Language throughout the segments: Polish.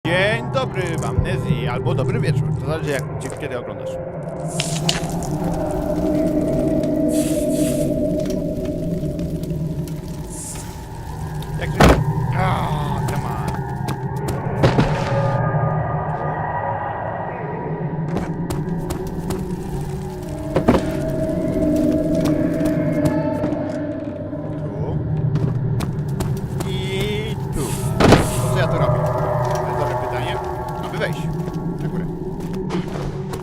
Dzień dobry w Amnezji, albo dobry wieczór. To zależy kiedy oglądasz. Jak to jest? Come on. Tu. I tu. Co ja tu robię? To jest dobre pytanie. Aby wejść na górę.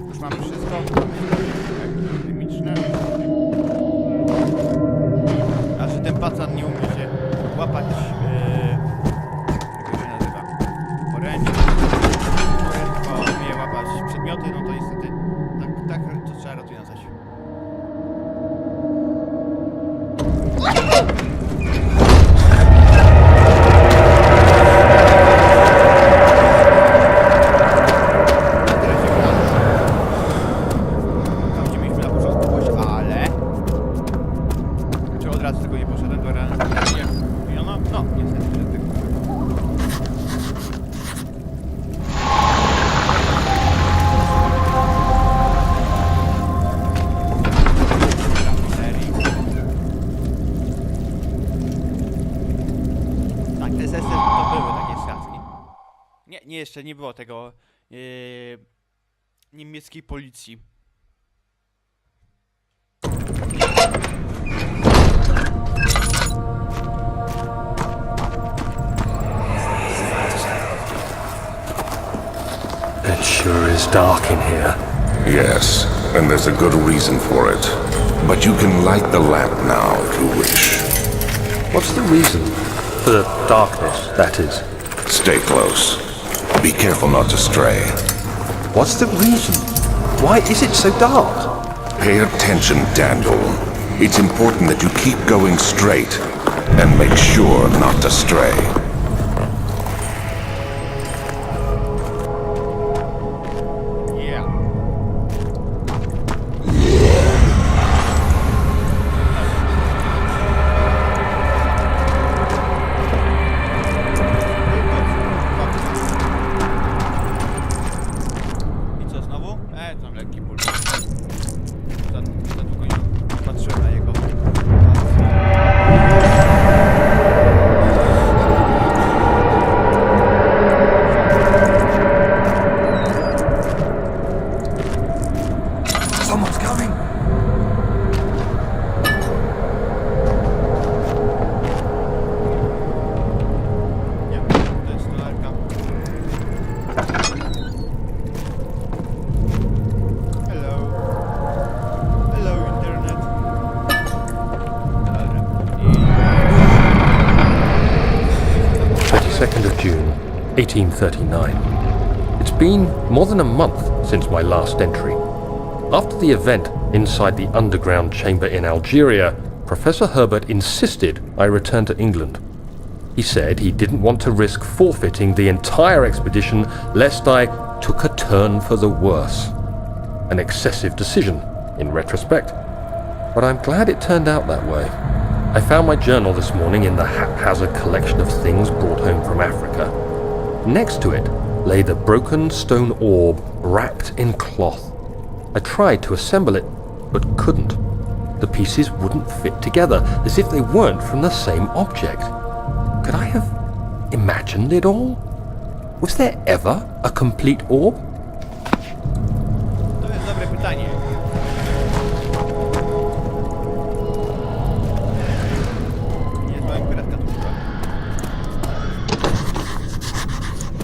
Już mamy wszystko. Chemiczne. A że ten pacan nie umie się łapać, jak to się nazywa? Poręczy. Bo umie łapać przedmioty, no to niestety tak to trzeba rozwiązać. Nie, jeszcze nie było tego niemieckiej policji. It sure is dark in here. Yes, and there's a good reason for it. But you can light the lamp now if you wish. What's the reason? For the darkness, that is. Stay close. Be careful not to stray. What's the reason? Why is it so dark? Pay attention, Daniel. It's important that you keep going straight and make sure not to stray. June 1839. It's been more than a month since my last entry. After the event inside the underground chamber in Algeria, Professor Herbert insisted I return to England. He said he didn't want to risk forfeiting the entire expedition lest I took a turn for the worse. An excessive decision, in retrospect, but I'm glad it turned out that way. I found my journal this morning in the haphazard collection of things brought home from Africa. Next to it lay the broken stone orb wrapped in cloth. I tried to assemble it, but couldn't. The pieces wouldn't fit together, as if they weren't from the same object. Could I have imagined it all? Was there ever a complete orb? To jest dobre pytanie.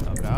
Dobra.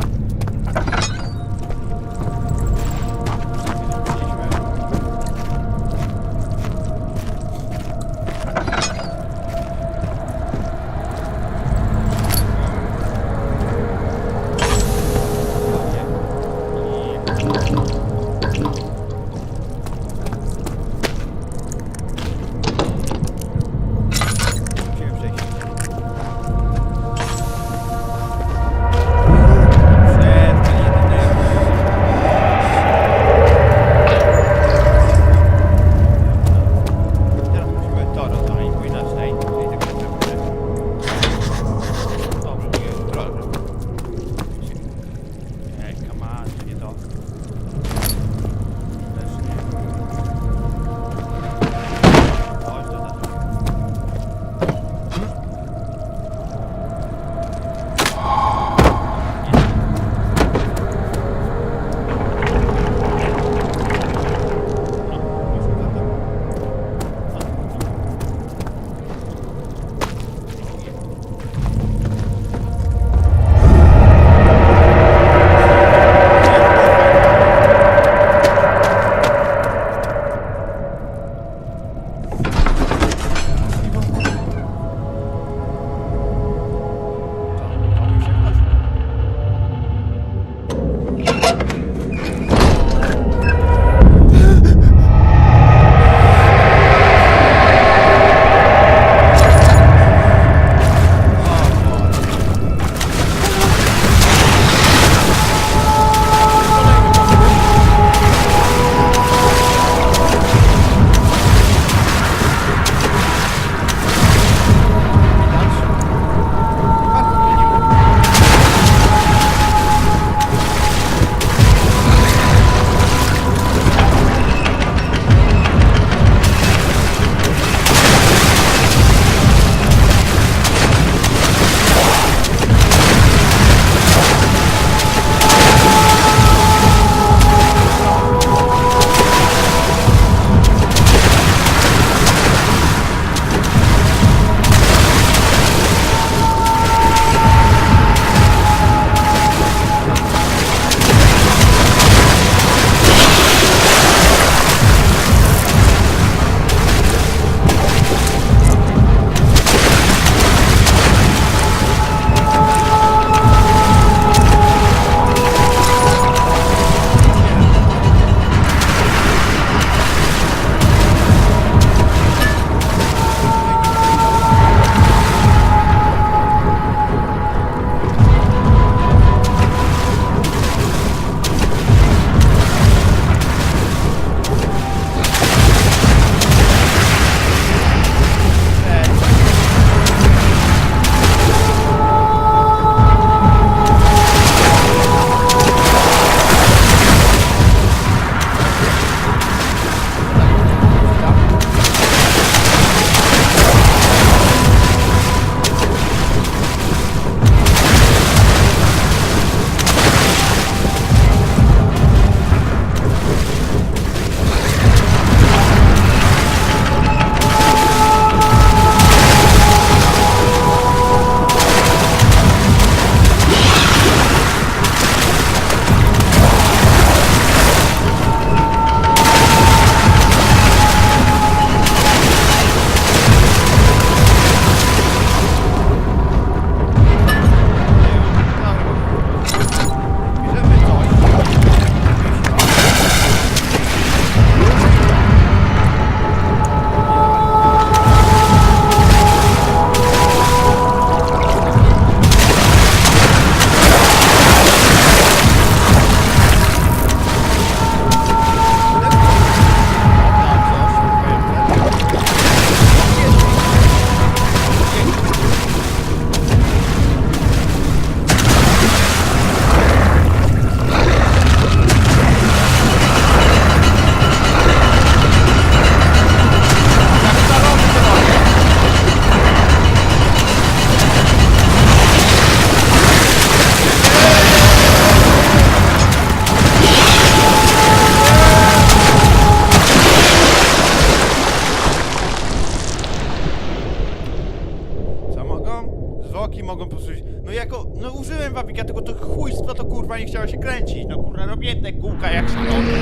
to kurwa nie chciało się kręcić. No kurwa robię te kółka jak szalony.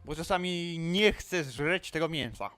Bo czasami nie chcę żreć tego mięsa.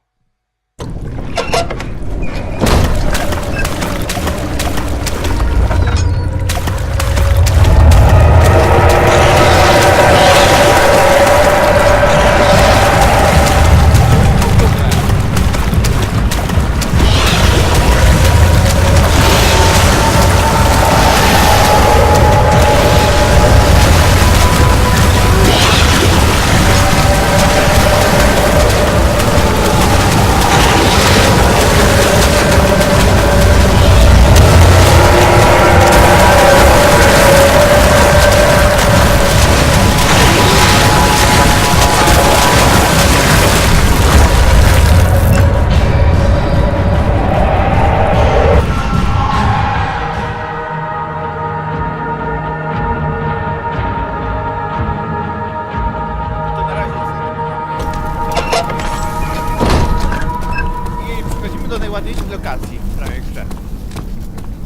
Najładniejszych lokacji w prawie grze.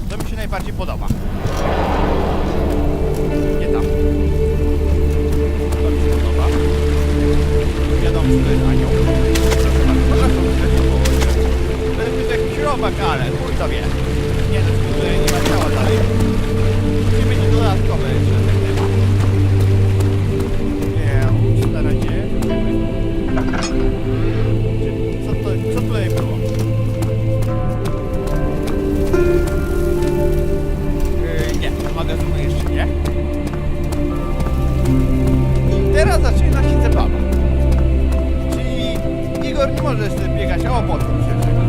To mi się najbardziej podoba. Nie tam. To mi się podoba. Wiadomo, że to jest anioł. Zresztą będę miał jakiś robak, ale chuj to wie. Nie, to tutaj nie ma ciała dalej. Nie będzie dodatkowe jeszcze na ten temat. Nie, na razie. Co tutaj było? Magazynu jeszcze nie. I teraz zaczyna się zabawa. Czyli Igor nie może sobie biegać, a po co się czeka.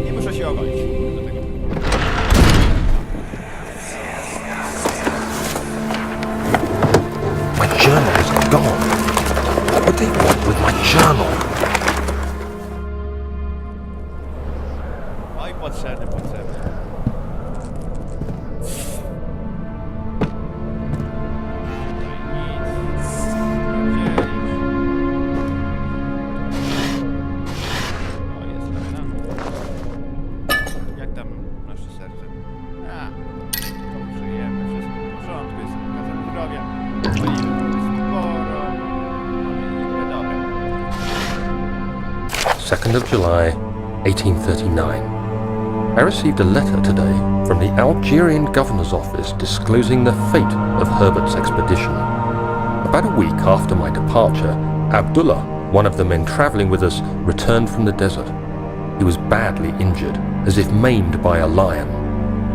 Nie muszę się ogolić do tego. My journal is gone. What they want with my journal? Oj, potrzebny. Jak tam nasze serce? To żyjemy, wszystko w porządku, jest okazja zdrowia. Sporo. 2nd of July, 1839. I received a letter today from the Algerian governor's office disclosing the fate of Herbert's expedition. About a week after my departure, Abdullah, one of the men traveling with us, returned from the desert. He was badly injured, as if maimed by a lion.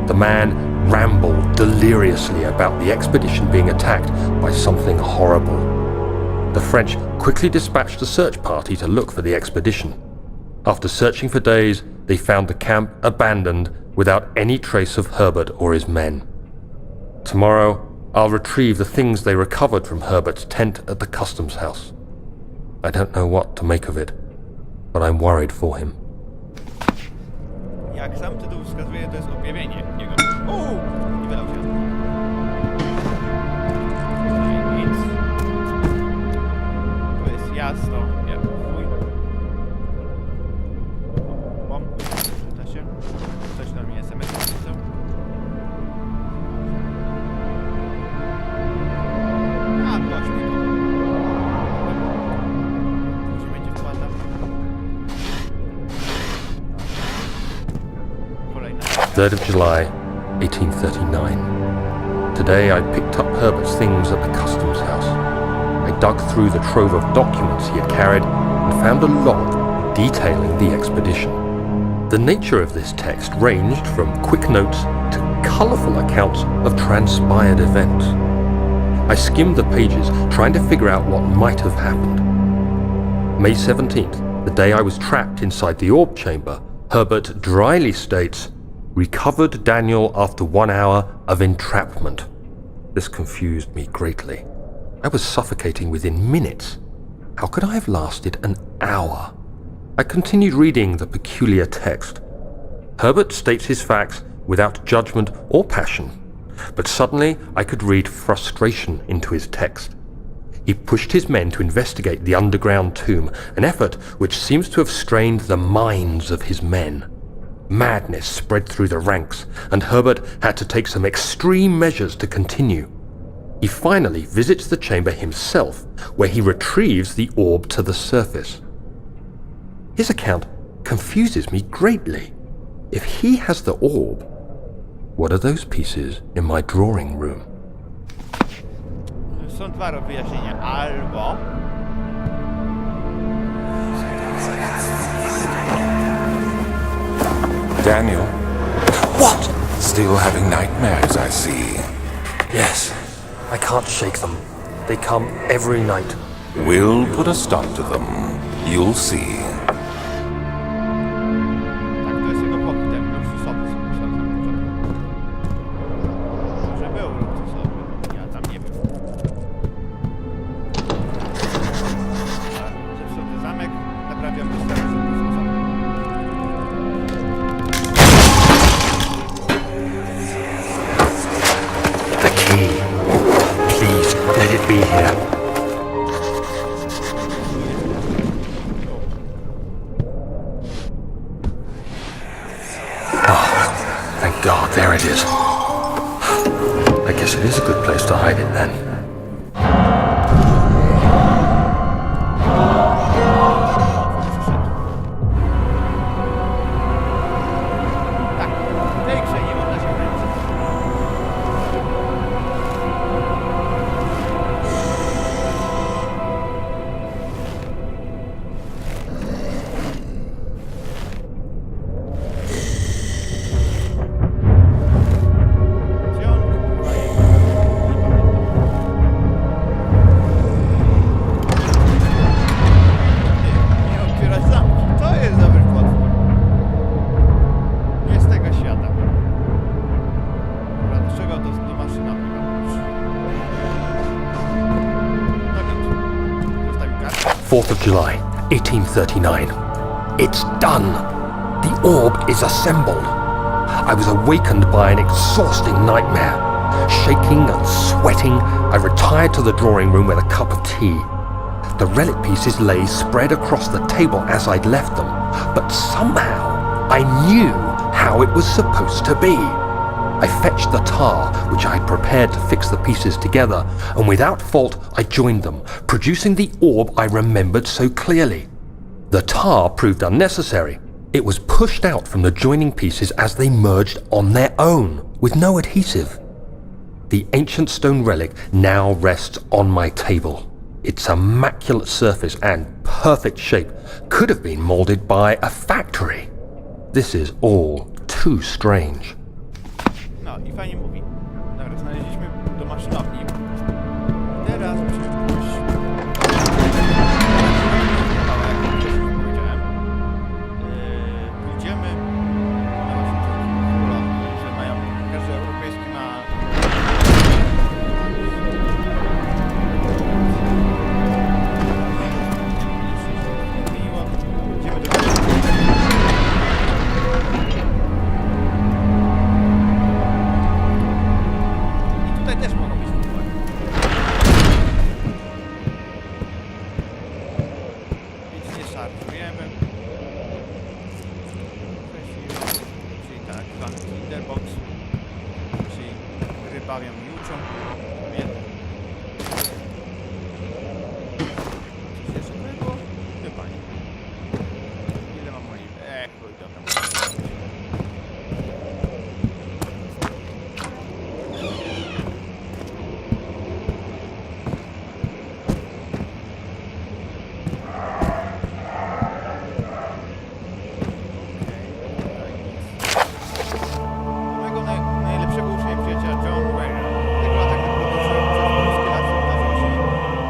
The man rambled deliriously about the expedition being attacked by something horrible. The French quickly dispatched a search party to look for the expedition. After searching for days, they found the camp abandoned without any trace of Herbert or his men. Tomorrow, I'll retrieve the things they recovered from Herbert's tent at the customs house. I don't know what to make of it, but I'm worried for him. Jak sam tytuł wskazuje, to jest objawienie jego. Nie wylał się. Nic. Tu jest jasno. Ja, chuj. Mam. Czyta się. Ktoś na mnie SMS napisał. Właśnie go. Gdzie będzie wkładał? Kolejna. 3rd of July, 1839. Today I picked up Herbert's things at the customs house. I dug through the trove of documents he had carried and found a log detailing the expedition. The nature of this text ranged from quick notes to colourful accounts of transpired events. I skimmed the pages, trying to figure out what might have happened. May 17th, the day I was trapped inside the orb chamber, Herbert dryly states, "Recovered Daniel after 1 hour of entrapment." This confused me greatly. I was suffocating within minutes. How could I have lasted an hour? I continued reading the peculiar text. Herbert states his facts without judgment or passion. But suddenly I could read frustration into his text. He pushed his men to investigate the underground tomb, an effort which seems to have strained the minds of his men. Madness spread through the ranks, and Herbert had to take some extreme measures to continue. He finally visits the chamber himself, where he retrieves the orb to the surface. His account confuses me greatly. If he has the orb, what are those pieces in my drawing room? Są dwa wyjaśnienia. Albo... Daniel? What? Still having nightmares, I see. Yes, I can't shake them. They come every night. We'll put a stop to them. You'll see. Tak, to jest jego pokój, już sobie Może był luksusowy, ja tam nie wiem. Zepsuty zamek, naprawiam dostęp luksusowy. The key. Please, let it be here. Thank God, there it is. I guess it is a good place to hide it then. Tak, w tej grze nie można się ograniczyć. Nie otwierać zamki, to jest dobry potwór. Nie z tego świata. Dobra, do czego do maszynowni mam już? Zostawił kartę. 4th of July, 1839. It's done. The orb is assembled. I was awakened by an exhausting nightmare. Shaking and sweating, I retired to the drawing room with a cup of tea. The relic pieces lay spread across the table as I'd left them, but somehow I knew how it was supposed to be. I fetched the tar, which I had prepared to fix the pieces together, and without fault I joined them, producing the orb I remembered so clearly. The tar proved unnecessary. It was pushed out from the joining pieces as they merged on their own, with no adhesive. The ancient stone relic now rests on my table. Its immaculate surface and perfect shape could have been molded by a factory. This is all too strange. No i fajnie mówi. Dobra, znaleźliśmy do maszynowni. Teraz musimy pójść. Jak wcześniej powiedziałem. Box. Czyli gry bawią i uczą. Wiem. Coś jeszcze tutaj było? Chyba nie. Ile mam mojej? Chuj, dobra. Najlepszego ucznia i przyjaciela John Wayne. Tego atak podróżując przez polskie lasy udawał się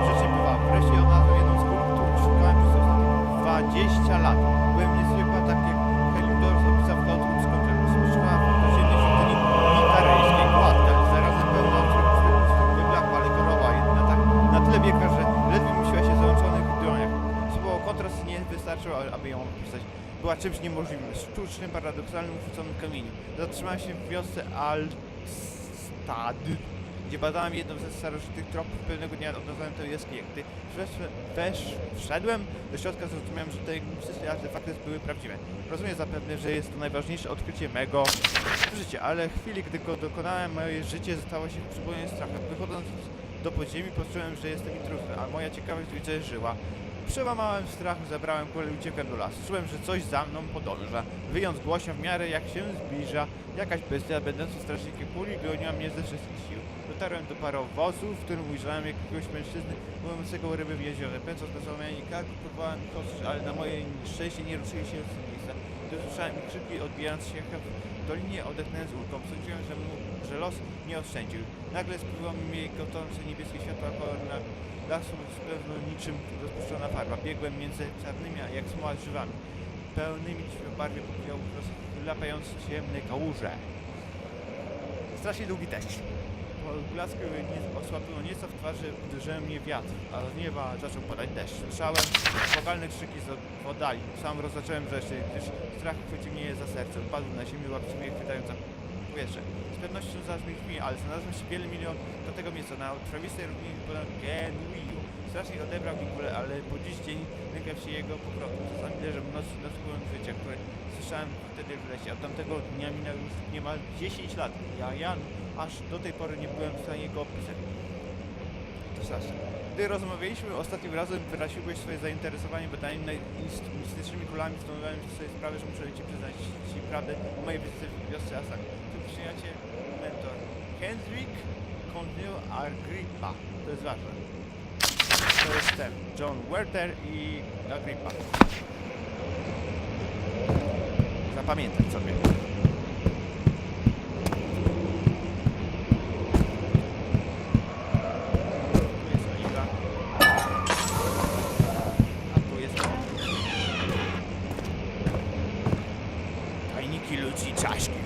rzecznie bywa. Wreszcie odnalazłem jedną z kul, których szukałem przez ostatnie 20 lat. Byłem niezwykła, tak jak Helidors opisał w Outlook skończył. Słyszała w podziemnej świątyni montarejskiej gładka, ale zarazem pełna trybów wyblakła, ale korowa, jedyna tak na tyle wielka, że ledwie mieściła się w załączonych dłoniach. Słowo kontrast nie wystarczył, aby ją opisać. Była czymś niemożliwym, sztucznym, paradoksalnym, uchwyconym kamieniem. Zatrzymałem się w wiosce Alstad, gdzie badałem jedną ze starożytnych tropów. Pewnego dnia odnalazłem tę jaskinię. Gdy wszedłem do środka, zrozumiałem, że te wszystkie artefakty były prawdziwe. Rozumiem zapewne, że jest to najważniejsze odkrycie mego życia, ale w chwili, gdy go dokonałem, moje życie stało się przypomnieniem strachu. Wychodząc do podziemi, poczułem, że jestem intruzem, a moja ciekawość widzę żyła. Przełamałem strach, zabrałem kulę i uciekłem do lasu. Czułem, że coś za mną podąża. Wyjąc głośno w miarę jak się zbliża. Jakaś bestia, będąca strażnikiem kuli, goniła mnie ze wszystkich sił. Dotarłem do parowozu, w którym ujrzałem jakiegoś mężczyzny łowiącego ryby w jeziorze. Pędząc na załamanie karku, próbowałem kostrzyć, ale na moje nieszczęście nie ruszyli się z miejsca. Gdy usłyszałem ich krzyki, odbijając się w dolinie, odetchnąłem z ulgą. Sądziłem, że los nie oszczędził. Nagle spływało mi goczące niebieskie światła kolorne lasu, zupełnie niczym rozpuszczona farba. Biegłem między czarnymi, jak smoła drzewami, pełnymi barwie popiołów, lapając ciemne kałuże. Strasznie długi tekst. Po blasku osłabiło nieco w twarzy, uderzyłem mnie wiatr, a z nieba zaczął padać deszcz. Słyszałem wokalne krzyki z oddali. Sam rozpocząłem wreszcie, gdyż strach chwycił mnie za serce. Upadłem na ziemię, łapczywie chwytając za powietrze. Z pewnością zaraz mi chwili, ale znalazłem się wiele milion do tego miejsca na trawistej równinie ponad Genuiu. Strasznie odebrał mi kulę, ale po dziś dzień lękam się jego powrotu. Czasami leżę w nocy nad wpływem życia, które słyszałem wtedy w lesie. Od tamtego dnia minęło już niemal 10 lat. Ja aż do tej pory nie byłem w stanie go opisać. To straszne. Gdy rozmawialiśmy ostatnim razem, wyraziłeś swoje zainteresowanie badaniem mistycznymi kulami. Zdobywałem sobie sprawę, że muszę ci przyznać ci prawdę o mojej wizycie w wiosce Asaki. Tu przyjaciel, mentor Hendrik Cornel Agrippa. To jest ważne. To jest ten John Werther i Agrippa. Zapamiętaj sobie. Ludzi czaszki.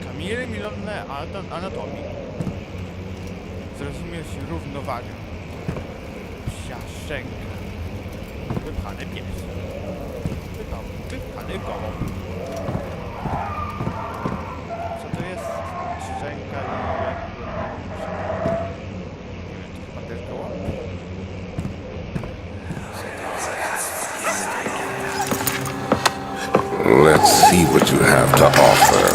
Kamienie milionne anatomii. Zrozumiesz równowagę. Psia szczęka. Wypchany pies. Wypchany gołąb. Co to jest? Szczęka i jakby... Nie wiem, to chyba też gołąb. Let's see what you have to offer.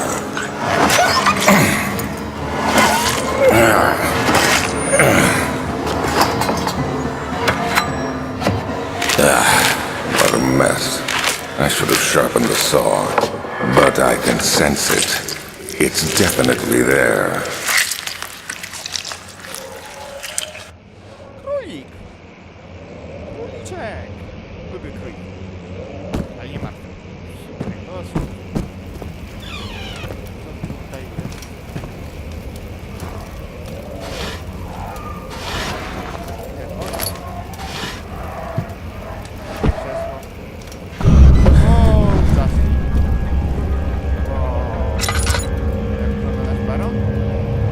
What a mess. I should have sharpened the saw, but I can sense it. It's definitely there. Królik. Króliczek. Lubię królik. Ale nie martwy. Co tutaj jest? Krzesło. O, zasy. O. Jak wygląda nasz baron? Jest.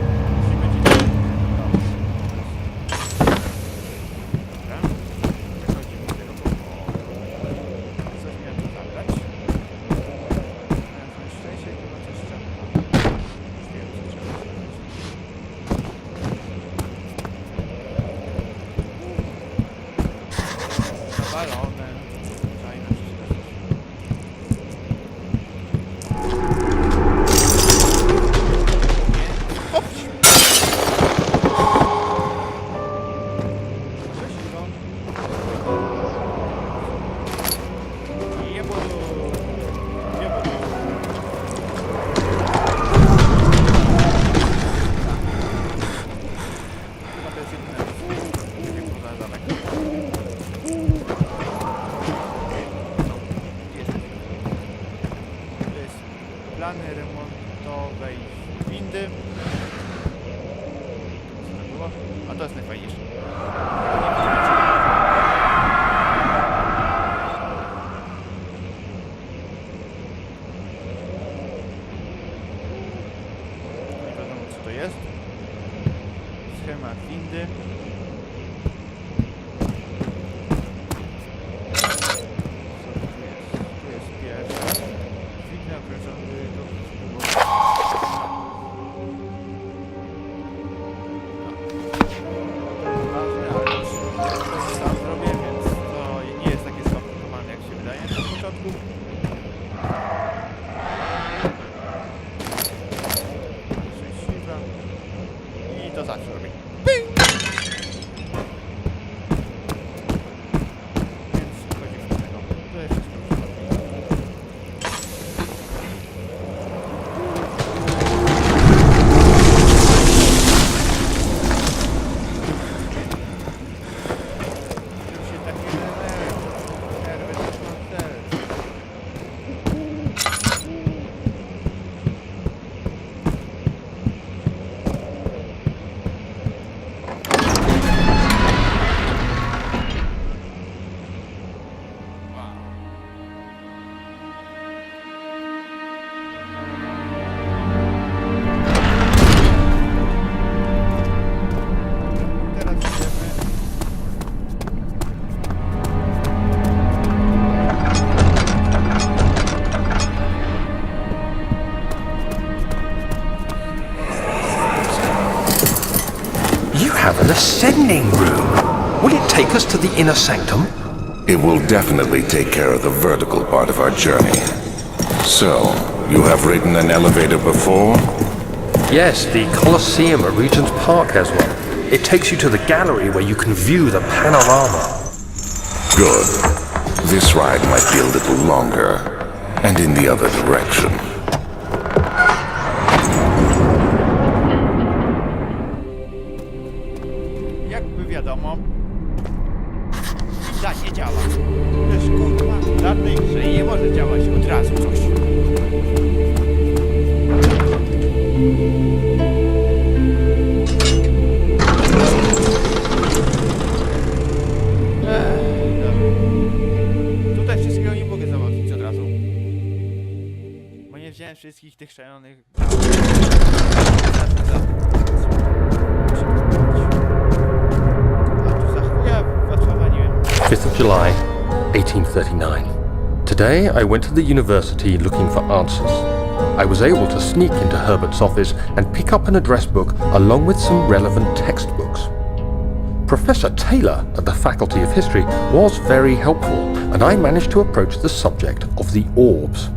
plany remontowej windy. Co to było? A to jest najfajniejsze. Nie wiadomo co to jest. Schemat windy. To zawsze robi. Ping! Więc wchodzimy do tego. To jest wszystko już się tak nie nerwy też mam też. Have an ascending room. Will it take us to the inner sanctum? It will definitely take care of the vertical part of our journey. So, you have ridden an elevator before? Yes, the Colosseum at Regent's Park has one. It takes you to the gallery where you can view the panorama. Good. This ride might be a little longer, and in the other direction. Jakby wiadomo, winda nie działa. Też kurwa, w żadnej grze nie może działać od razu coś. Tutaj wszystkiego nie mogę załatwić od razu. Bo nie wziąłem wszystkich tych szalonych... 5th of July, 1839. Today I went to the university looking for answers. I was able to sneak into Herbert's office and pick up an address book along with some relevant textbooks. Professor Taylor at the Faculty of History was very helpful, and I managed to approach the subject of the orbs.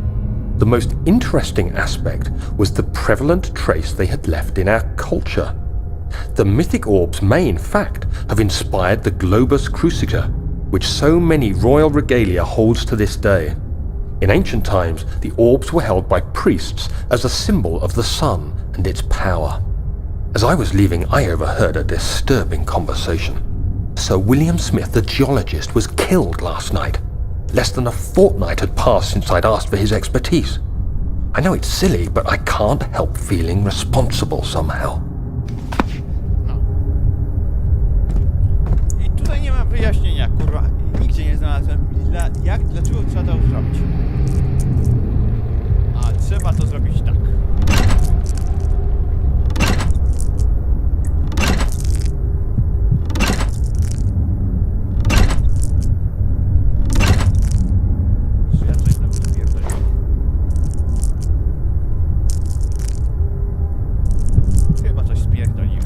The most interesting aspect was the prevalent trace they had left in our culture. The mythic orbs may, in fact, have inspired the globus cruciger, which so many royal regalia holds to this day. In ancient times, the orbs were held by priests as a symbol of the sun and its power. As I was leaving, I overheard a disturbing conversation. Sir William Smith, the geologist, was killed last night. Less than a fortnight had passed since I'd asked for his expertise. I know it's silly, but I can't help feeling responsible somehow. I tutaj nie ma wyjaśnienia, kurwa. Nigdzie nie znalazłem, dlaczego trzeba to zrobić. A trzeba to zrobić tak. Czy ja coś tam spierdoliłem? Chyba coś spierdoliłem.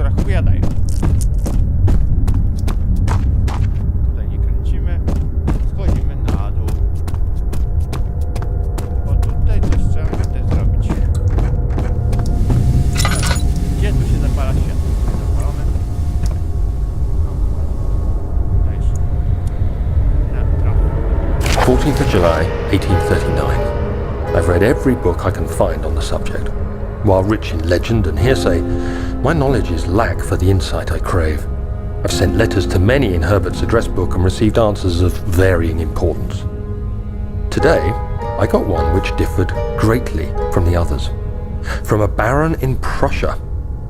która chuja daje. Tutaj nie kręcimy. Schodzimy na dół. Bo tutaj coś trzeba też zrobić. Gdzie tu się zapala światło? Zapalone. No. Dajesz. Na trafę. 14th of July, 1839. I've read every book I can find on the subject. While rich in legend and hearsay, my knowledge is lack for the insight I crave. I've sent letters to many in Herbert's address book and received answers of varying importance. Today, I got one which differed greatly from the others. From a baron in Prussia.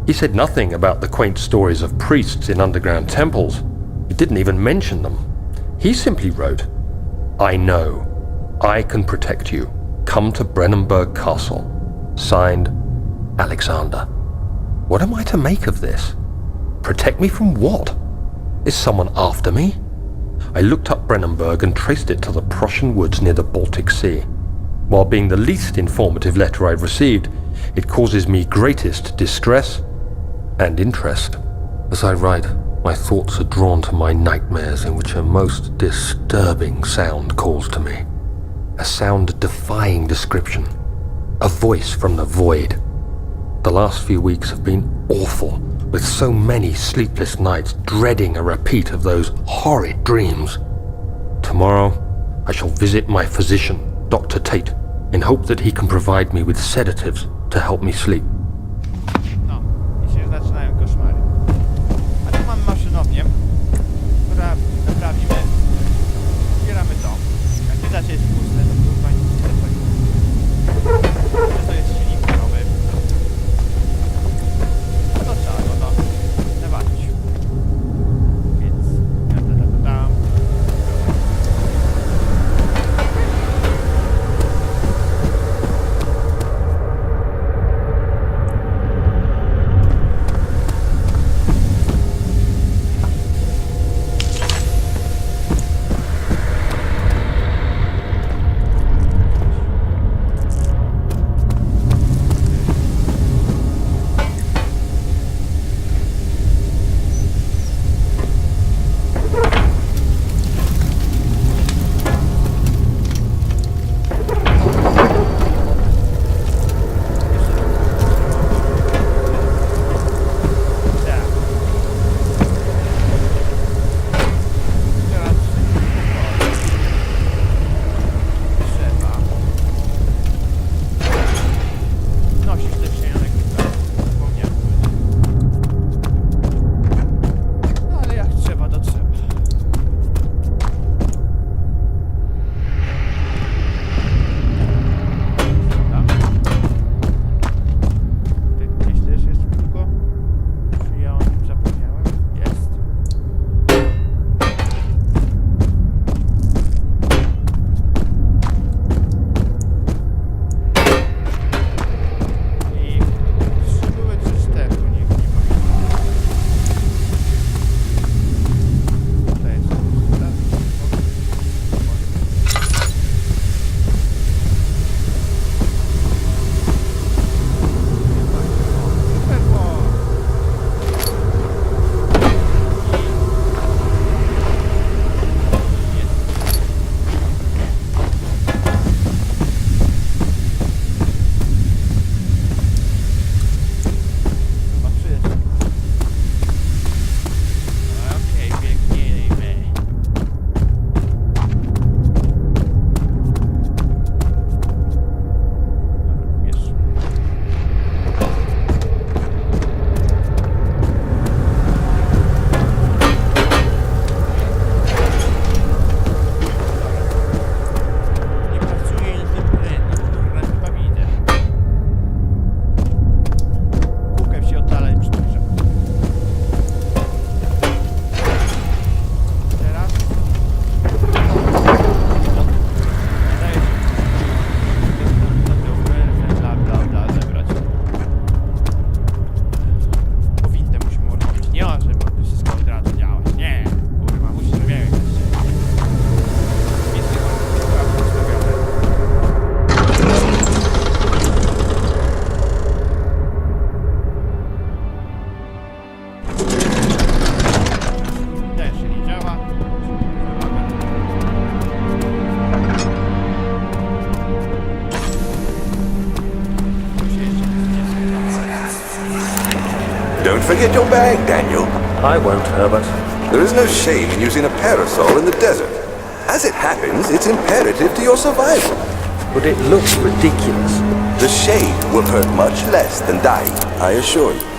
He said nothing about the quaint stories of priests in underground temples. He didn't even mention them. He simply wrote, I know. I can protect you. Come to Brennenburg Castle. Signed, Alexander. What am I to make of this? Protect me from what? Is someone after me? I looked up Brennenburg and traced it to the Prussian woods near the Baltic Sea. While being the least informative letter I've received, it causes me greatest distress and interest. As I write, my thoughts are drawn to my nightmares in which a most disturbing sound calls to me. A sound defying description. A voice from the void. The last few weeks have been awful, with so many sleepless nights dreading a repeat of those horrid dreams. Tomorrow, I shall visit my physician, Dr. Tate, in hope that he can provide me with sedatives to help me sleep. No, i się zaczynają koszmary. A tu mam maszynownię, która naprawimy. Zbieramy to. Jak widać jest puste, to kurwa nic nie zapaliło. To jest silnik parowy. No to trzeba go to nawalić. Więc tam. Don't forget your bag, Daniel. I won't, Herbert. There is no shame in using a parasol in the desert. As it happens, it's imperative to your survival. But it looks ridiculous. The shade will hurt much less than dying, I assure you.